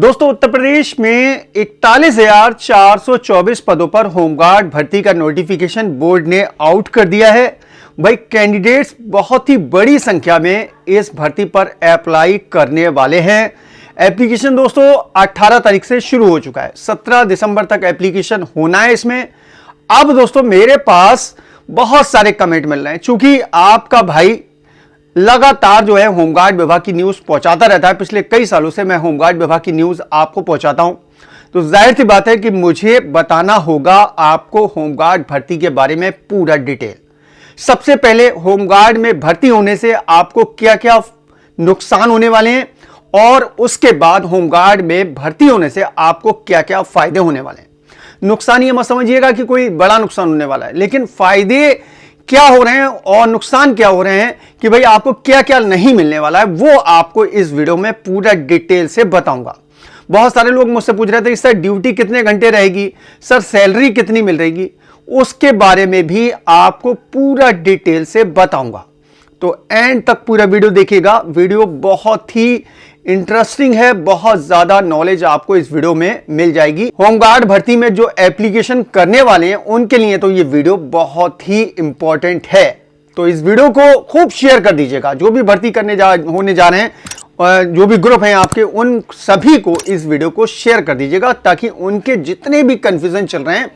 दोस्तों उत्तर प्रदेश में 41,424 पदों पर होमगार्ड भर्ती का नोटिफिकेशन बोर्ड ने आउट कर दिया है। भाई कैंडिडेट्स बहुत ही बड़ी संख्या में इस भर्ती पर अप्लाई करने वाले हैं। एप्लीकेशन दोस्तों 18 तारीख से शुरू हो चुका है, 17 दिसंबर तक एप्लीकेशन होना है इसमें। अब दोस्तों मेरे पास बहुत सारे कमेंट मिल रहे हैं, चूंकि आपका भाई लगातार जो है होमगार्ड विभाग की न्यूज पहुंचाता रहता है। पिछले कई सालों से मैं होमगार्ड विभाग की न्यूज आपको पहुंचाता हूं, तो जाहिर सी बात है कि मुझे बताना होगा आपको होमगार्ड भर्ती के बारे में पूरा डिटेल। सबसे पहले होमगार्ड में भर्ती होने से आपको क्या क्या नुकसान होने वाले हैं और उसके बाद होमगार्ड में भर्ती होने से आपको क्या क्या फायदे होने वाले हैं। नुकसान ये मत समझिएगा कि कोई बड़ा नुकसान होने वाला है, लेकिन फायदे क्या हो रहे हैं और नुकसान क्या हो रहे हैं कि भाई आपको क्या क्या नहीं मिलने वाला है, वो आपको इस वीडियो में पूरा डिटेल से बताऊंगा। बहुत सारे लोग मुझसे पूछ रहे थे सर ड्यूटी कितने घंटे रहेगी, सर सैलरी कितनी मिल रहेगी, उसके बारे में भी आपको पूरा डिटेल से बताऊंगा। तो एंड तक पूरा वीडियो देखिएगा। वीडियो बहुत ही इंटरेस्टिंग है, बहुत ज्यादा नॉलेज आपको इस वीडियो में मिल जाएगी। होमगार्ड भर्ती में जो एप्लीकेशन करने वाले हैं उनके लिए तो ये वीडियो बहुत ही इंपॉर्टेंट है, तो इस वीडियो को खूब शेयर कर दीजिएगा। जो भी भर्ती होने जा रहे हैं, जो भी ग्रुप हैं आपके, उन सभी को इस वीडियो को शेयर कर दीजिएगा ताकि उनके जितने भी कंफ्यूजन चल रहे हैं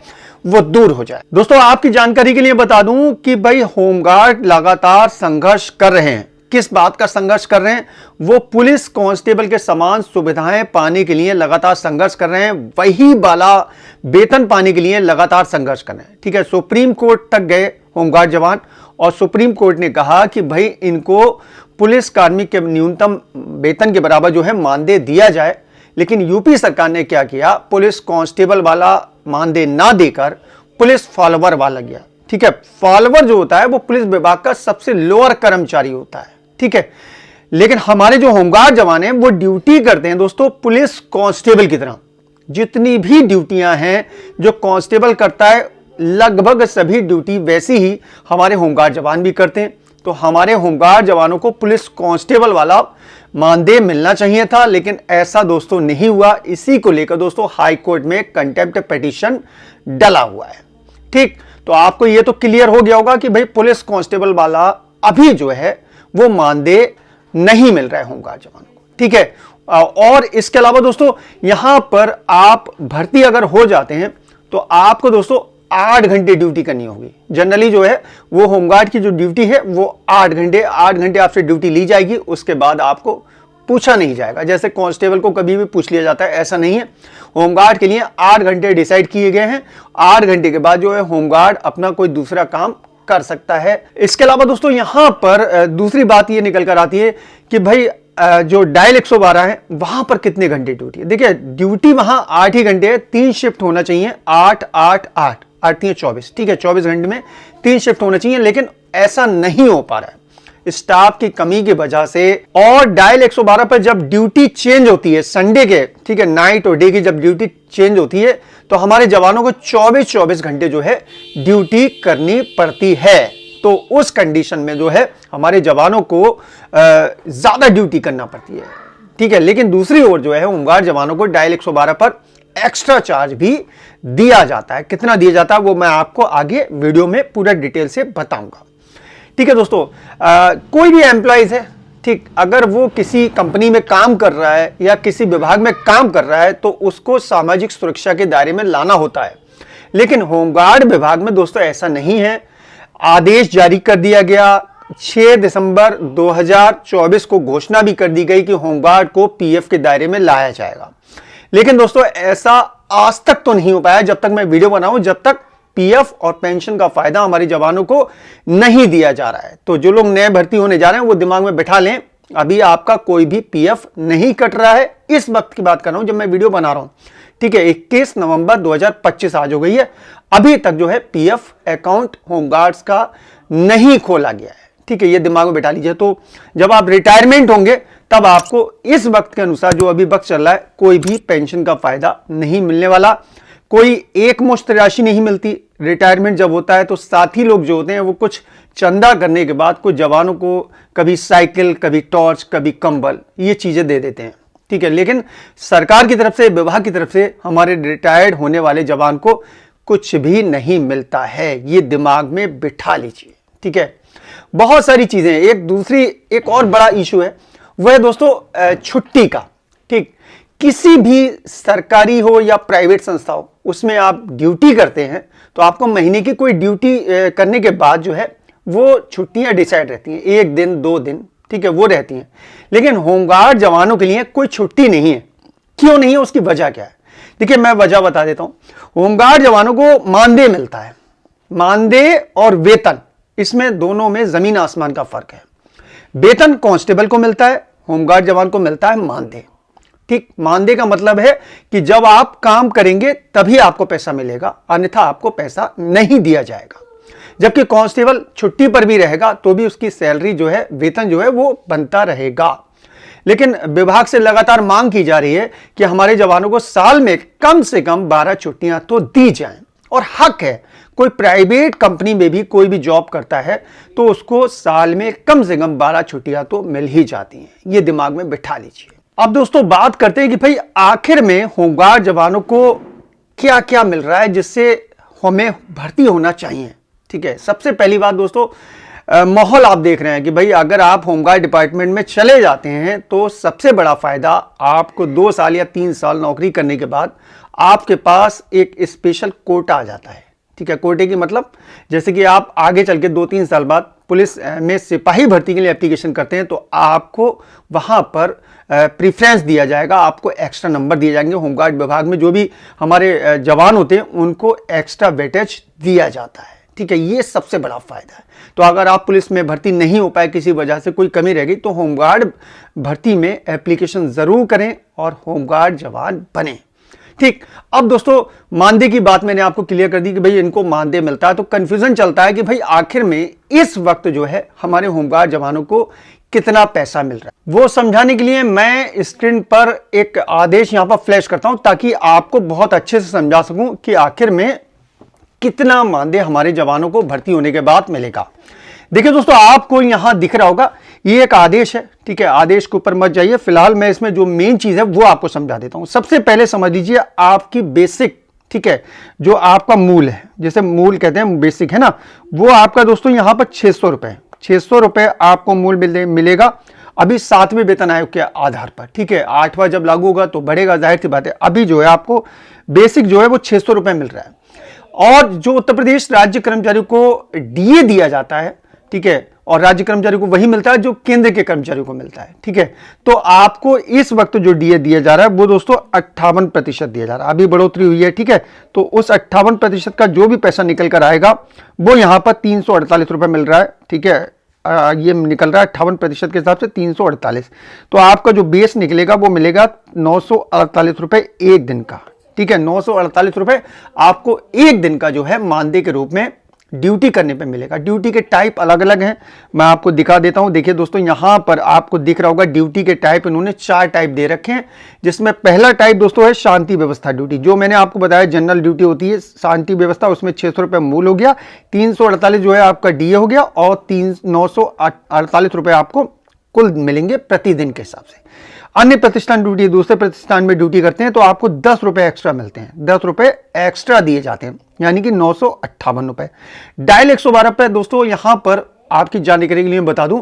वो दूर हो जाए। दोस्तों आपकी जानकारी के लिए बता दूं कि भाई होमगार्ड लगातार संघर्ष कर रहे हैं। किस बात का संघर्ष कर रहे हैं? वो पुलिस कांस्टेबल के समान सुविधाएं पाने के लिए लगातार संघर्ष कर रहे हैं, वही वाला वेतन पाने के लिए लगातार संघर्ष कर रहे हैं। ठीक है, सुप्रीम कोर्ट तक गए होमगार्ड जवान और सुप्रीम कोर्ट ने कहा कि भाई इनको पुलिस कार्मिक के न्यूनतम वेतन के बराबर जो है मानदेय दिया जाए। लेकिन यूपी सरकार ने क्या किया, पुलिस कांस्टेबल वाला मानदेय ना देकर पुलिस फॉलोवर वाला गया। ठीक है, फॉलोवर जो होता है वो पुलिस विभाग का सबसे लोअर कर्मचारी होता है। ठीक है, लेकिन हमारे जो होमगार्ड जवान हैं वो ड्यूटी करते हैं दोस्तों पुलिस कांस्टेबल की तरह। जितनी भी ड्यूटियां हैं जो कांस्टेबल करता है, लगभग सभी ड्यूटी वैसी ही हमारे होमगार्ड जवान भी करते हैं। तो हमारे होमगार्ड जवानों को पुलिस कांस्टेबल वाला मानदेय मिलना चाहिए था, लेकिन ऐसा दोस्तों नहीं हुआ। इसी को लेकर दोस्तों हाई कोर्ट में कंटेम्प्ट पिटीशन डला हुआ है। ठीक, तो आपको यह तो क्लियर हो गया होगा कि भाई पुलिस कांस्टेबल वाला अभी जो है वो मानदेय नहीं मिल रहा है होमगार्ड जवानों को। ठीक है, और इसके अलावा दोस्तों यहां पर आप भर्ती अगर हो जाते हैं तो आपको दोस्तों 8 घंटे ड्यूटी करनी होगी। जनरली जो है वो होमगार्ड की जो ड्यूटी है वो 8 घंटे आपसे ड्यूटी ली जाएगी, उसके बाद आपको पूछा नहीं जाएगा। जैसे कांस्टेबल को कभी भी पूछ लिया जाता है, ऐसा नहीं है। होमगार्ड के लिए 8 घंटे डिसाइड किए गए हैं। 8 घंटे के बाद जो है होमगार्ड अपना कोई दूसरा काम कर सकता है। इसके अलावा दोस्तों यहां पर दूसरी बात ये निकल कर आती है कि भाई जो डायल 112 है वहां पर कितने घंटे ड्यूटी है। देखिए ड्यूटी वहां 8 ही घंटे है, 3 शिफ्ट होना चाहिए, 8 8 8 8 3 24। ठीक है, 24 घंटे में 3 शिफ्ट होना चाहिए, लेकिन ऐसा नहीं हो पा रहा है स्टाफ की कमी की वजह से। और डायल 112 पर जब ड्यूटी चेंज होती है संडे के, ठीक है, नाइट और डे की जब ड्यूटी चेंज होती है तो हमारे जवानों को 24 घंटे जो है ड्यूटी करनी पड़ती है। तो उस कंडीशन में जो है हमारे जवानों को ज्यादा ड्यूटी करना पड़ती है। ठीक है, लेकिन दूसरी ओर जो है होमगार्ड जवानों को डायल 112 पर एक्स्ट्रा चार्ज भी दिया जाता है। कितना दिया जाता है वो मैं आपको आगे वीडियो में पूरा डिटेल से बताऊंगा। ठीक है दोस्तों, कोई भी एम्प्लॉइज है, ठीक, अगर वो किसी कंपनी में काम कर रहा है या किसी विभाग में काम कर रहा है तो उसको सामाजिक सुरक्षा के दायरे में लाना होता है। लेकिन होमगार्ड विभाग में दोस्तों ऐसा नहीं है। आदेश जारी कर दिया गया, 6 दिसंबर 2024 को घोषणा भी कर दी गई कि होमगार्ड को पीएफ के दायरे में लाया जाएगा। लेकिन दोस्तों ऐसा आज तक तो नहीं हो पाया, जब तक मैं वीडियो बनाऊं, जब तक पीएफ और पेंशन का फायदा हमारे जवानों को नहीं दिया जा रहा है। तो जो लोग नए भर्ती होने जा रहे हैं वो दिमाग में बैठा लें, अभी आपका कोई भी पीएफ नहीं कट रहा है। इस वक्त की बात कर रहा हूं जब मैं वीडियो बना रहा हूं। ठीक है, 21 नवंबर 2025 आज हो गई है, अभी तक जो है पीएफ अकाउंट होमगार्ड्स का नहीं खोला गया है। ठीक है, ये दिमाग में बैठा लीजिए। तो जब आप रिटायरमेंट होंगे तब आपको इस वक्त के अनुसार जो अभी वक्त चल रहा है कोई भी पेंशन का फायदा नहीं मिलने वाला, कोई एक मुश्त राशि नहीं मिलती। रिटायरमेंट जब होता है तो साथी लोग जो होते हैं वो कुछ चंदा करने के बाद कुछ जवानों को कभी साइकिल, कभी टॉर्च, कभी कंबल, ये चीजें दे देते हैं। ठीक है, लेकिन सरकार की तरफ से, विभाग की तरफ से हमारे रिटायर्ड होने वाले जवान को कुछ भी नहीं मिलता है, ये दिमाग में बिठा लीजिए। ठीक है, बहुत सारी चीजें, एक और बड़ा इशू है, वह है दोस्तों छुट्टी का। ठीक, किसी भी सरकारी हो या प्राइवेट संस्था हो, उसमें आप ड्यूटी करते हैं तो आपको महीने की कोई ड्यूटी करने के बाद जो है वो छुट्टियां डिसाइड रहती हैं, 1 दिन 2 दिन, ठीक है, वो रहती हैं। लेकिन होमगार्ड जवानों के लिए कोई छुट्टी नहीं है। क्यों नहीं है, उसकी वजह क्या है? देखिए, मैं वजह बता देता हूं। होमगार्ड जवानों को मानदेय मिलता है। मानदेय और वेतन, इसमें दोनों में जमीन आसमान का फर्क है। वेतन कांस्टेबल को मिलता है, होमगार्ड जवान को मिलता है मानदेय। ठीक, मानदेय का मतलब है कि जब आप काम करेंगे तभी आपको पैसा मिलेगा, अन्यथा आपको पैसा नहीं दिया जाएगा। जबकि कांस्टेबल छुट्टी पर भी रहेगा तो भी उसकी सैलरी जो है, वेतन जो है वो बनता रहेगा। लेकिन विभाग से लगातार मांग की जा रही है कि हमारे जवानों को साल में कम से कम 12 छुट्टियां तो दी जाएं, और हक है। कोई प्राइवेट कंपनी में भी कोई भी जॉब करता है तो उसको साल में कम से कम 12 छुट्टियां तो मिल ही जाती हैं। ये दिमाग में बिठा लीजिए। अब दोस्तों बात करते हैं कि भाई आखिर में होमगार्ड जवानों को क्या क्या मिल रहा है जिससे हमें भर्ती होना चाहिए। ठीक है, सबसे पहली बात दोस्तों, माहौल आप देख रहे हैं कि भाई अगर आप होमगार्ड डिपार्टमेंट में चले जाते हैं तो सबसे बड़ा फायदा, आपको 2 साल या 3 साल नौकरी करने के बाद आपके पास एक स्पेशल कोटा आ जाता है। ठीक है, कोटे की मतलब जैसे कि आप आगे चल के 2-3 साल बाद पुलिस में सिपाही भर्ती के लिए एप्लीकेशन करते हैं तो आपको वहां पर प्रीफ्रेंस दिया जाएगा, आपको एक्स्ट्रा नंबर दिए जाएंगे। होमगार्ड विभाग में जो भी हमारे जवान होते हैं उनको एक्स्ट्रा वेटेज दिया जाता है। ठीक है, ये सबसे बड़ा फायदा है। तो अगर आप पुलिस में भर्ती नहीं हो पाए, किसी वजह से कोई कमी रह गई, तो होमगार्ड भर्ती में एप्लीकेशन जरूर करें और होमगार्ड जवान बने। ठीक, अब दोस्तों मानदेय की बात मैंने आपको क्लियर कर दी कि भाई इनको मानदेय मिलता है, तो कंफ्यूजन चलता है कि भाई आखिर में इस वक्त जो है हमारे होमगार्ड जवानों को कितना पैसा मिल रहा है। वो समझाने के लिए मैं स्क्रीन पर एक आदेश यहां पर फ्लैश करता हूं ताकि आपको बहुत अच्छे से समझा सकूं कि आखिर में कितना मानदेय हमारे जवानों को भर्ती होने के बाद मिलेगा। देखिए दोस्तों, आपको यहां दिख रहा होगा, ये एक आदेश है। ठीक है, आदेश के ऊपर मत जाइए, फिलहाल मैं इसमें जो मेन चीज है वो आपको समझा देता हूं। सबसे पहले समझ लीजिए आपकी बेसिक, ठीक है, जो आपका मूल है, जैसे मूल कहते हैं, बेसिक है ना, वो आपका दोस्तों यहां पर 600 रुपए, 600 रुपए आपको मूल मिलेगा अभी 7वें वेतन आयोग के आधार पर। ठीक है, 8वां जब लागू होगा तो बढ़ेगा, जाहिर सी बात है। अभी जो है आपको बेसिक जो है वो 600 रुपए मिल रहा है। और जो उत्तर प्रदेश राज्य कर्मचारियों को डीए दिया जाता है, ठीक है, और राज्य कर्मचारियों को वही मिलता है जो केंद्र के कर्मचारियों को मिलता है। ठीक है, तो आपको इस वक्त जो डीए दिया जा रहा है वो दोस्तों 58% दिया जा रहा है। अभी बढ़ोतरी हुई है। ठीक है, तो उस 58% का जो भी पैसा निकल कर आएगा वो यहां पर 348 रुपए मिल रहा है। ठीक है, ये निकल रहा है 58% के हिसाब से 348। तो आपका जो बेस निकलेगा वो मिलेगा 948 रुपए एक दिन का। ठीक है, 948 रुपए आपको एक दिन का जो है मानदेय के रूप में ड्यूटी करने पे मिलेगा। ड्यूटी के टाइप अलग अलग हैं, मैं आपको दिखा देता हूं। देखिए दोस्तों, यहां पर आपको दिख रहा होगा ड्यूटी के टाइप इन्होंने 4 टाइप दे रखे हैं, जिसमें पहला टाइप दोस्तों है शांति व्यवस्था ड्यूटी। जो मैंने आपको बताया जनरल ड्यूटी होती है, शांति व्यवस्था, उसमें 600 रुपए मूल हो गया, 348 जो है आपका डीए हो गया, और 948 रुपए आपको कुल मिलेंगे प्रतिदिन के हिसाब से। अन्य प्रतिष्ठान ड्यूटी, दूसरे प्रतिष्ठान में ड्यूटी करते हैं तो आपको 10 रुपए एक्स्ट्रा मिलते हैं, 10 रुपए एक्स्ट्रा दिए जाते हैं, यानी कि 958 रुपए। डायल 112 पे दोस्तों यहां पर आपकी जानकारी के लिए बता दूं,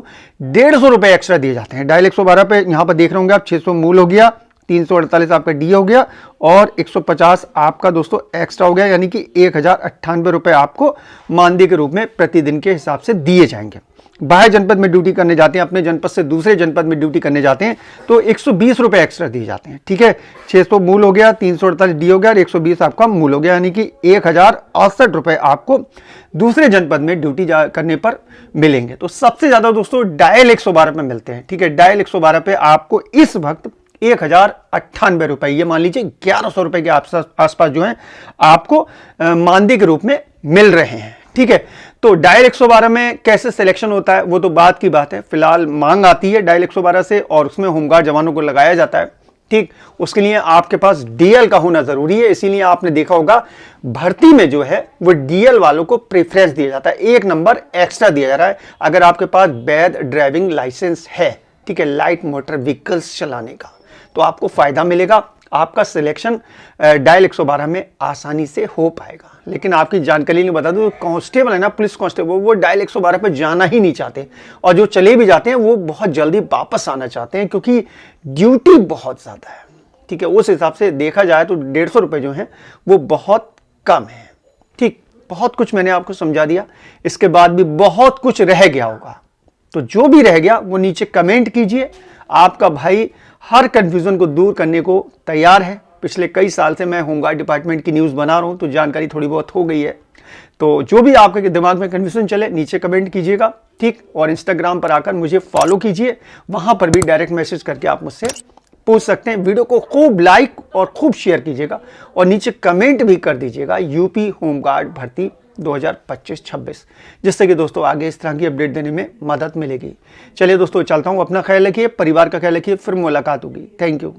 150 रुपए एक्स्ट्रा दिए जाते हैं। डायल 112 पे यहां पर देख रहे होंगे आप, 600 मूल हो गया, 348 आपका डीए हो गया, और 150 आपका दोस्तों एक्स्ट्रा हो गया, यानी कि 1098 रुपए आपको मानदेय के रूप में प्रतिदिन के हिसाब से दिए जाएंगे। बाहर जनपद में ड्यूटी करने जाते हैं, अपने जनपद से दूसरे जनपद में ड्यूटी करने जाते हैं तो 120 रुपए एक्स्ट्रा दिए जाते हैं। ठीक है, 600 मूल हो गया, 348 डी हो गया, और 120 आपका मूल हो गया, यानी कि 1068 रुपए आपको दूसरे जनपद में ड्यूटी करने पर मिलेंगे। तो सबसे ज्यादा दोस्तों डायल 112 पे मिलते हैं। ठीक है, डायल 112 पे आपको इस वक्त 1098 रुपए, ये मान लीजिए 1100 रुपए के आसपास जो है आपको मानदेय के रूप में मिल रहे हैं। ठीक है, तो डायल 112 में कैसे सिलेक्शन होता है वो तो बात की बात है। फिलहाल मांग आती है डायल 112 से और उसमें होमगार्ड जवानों को लगाया जाता है। ठीक, उसके लिए आपके पास डीएल का होना जरूरी है, इसीलिए आपने देखा होगा भर्ती में जो है वो डीएल वालों को प्रेफरेंस दिया जाता है, 1 नंबर एक्स्ट्रा दिया जा रहा है अगर आपके पास वैध ड्राइविंग लाइसेंस है। ठीक है, लाइट मोटर व्हीकल्स चलाने का, तो आपको फ़ायदा मिलेगा, आपका सिलेक्शन डायल 112 में आसानी से हो पाएगा। लेकिन आपकी जानकारी नहीं बता दूं, कांस्टेबल है ना, पुलिस कांस्टेबल, वो डायल 112 पे जाना ही नहीं चाहते, और जो चले भी जाते हैं वो बहुत जल्दी वापस आना चाहते हैं, क्योंकि ड्यूटी बहुत ज़्यादा है। ठीक है, उस हिसाब से देखा जाए तो 150 रुपये जो हैं वो बहुत कम है। ठीक, बहुत कुछ मैंने आपको समझा दिया, इसके बाद भी बहुत कुछ रह गया होगा, तो जो भी रह गया वो नीचे कमेंट कीजिए। आपका भाई हर कंफ्यूजन को दूर करने को तैयार है। पिछले कई साल से मैं होमगार्ड डिपार्टमेंट की न्यूज़ बना रहा हूं, तो जानकारी थोड़ी बहुत हो गई है। तो जो भी आपके दिमाग में कंफ्यूजन चले नीचे कमेंट कीजिएगा। ठीक, और इंस्टाग्राम पर आकर मुझे फॉलो कीजिए, वहां पर भी डायरेक्ट मैसेज करके आप मुझसे पूछ सकते हैं। वीडियो को खूब लाइक और खूब शेयर कीजिएगा, और नीचे कमेंट भी कर दीजिएगा यूपी होमगार्ड भर्ती 2025-26, जिससे कि दोस्तों आगे इस तरह की अपडेट देने में मदद मिलेगी। चलिए दोस्तों, चलता हूं, अपना ख्याल रखिए, परिवार का ख्याल रखिए, फिर मुलाकात होगी। Thank you.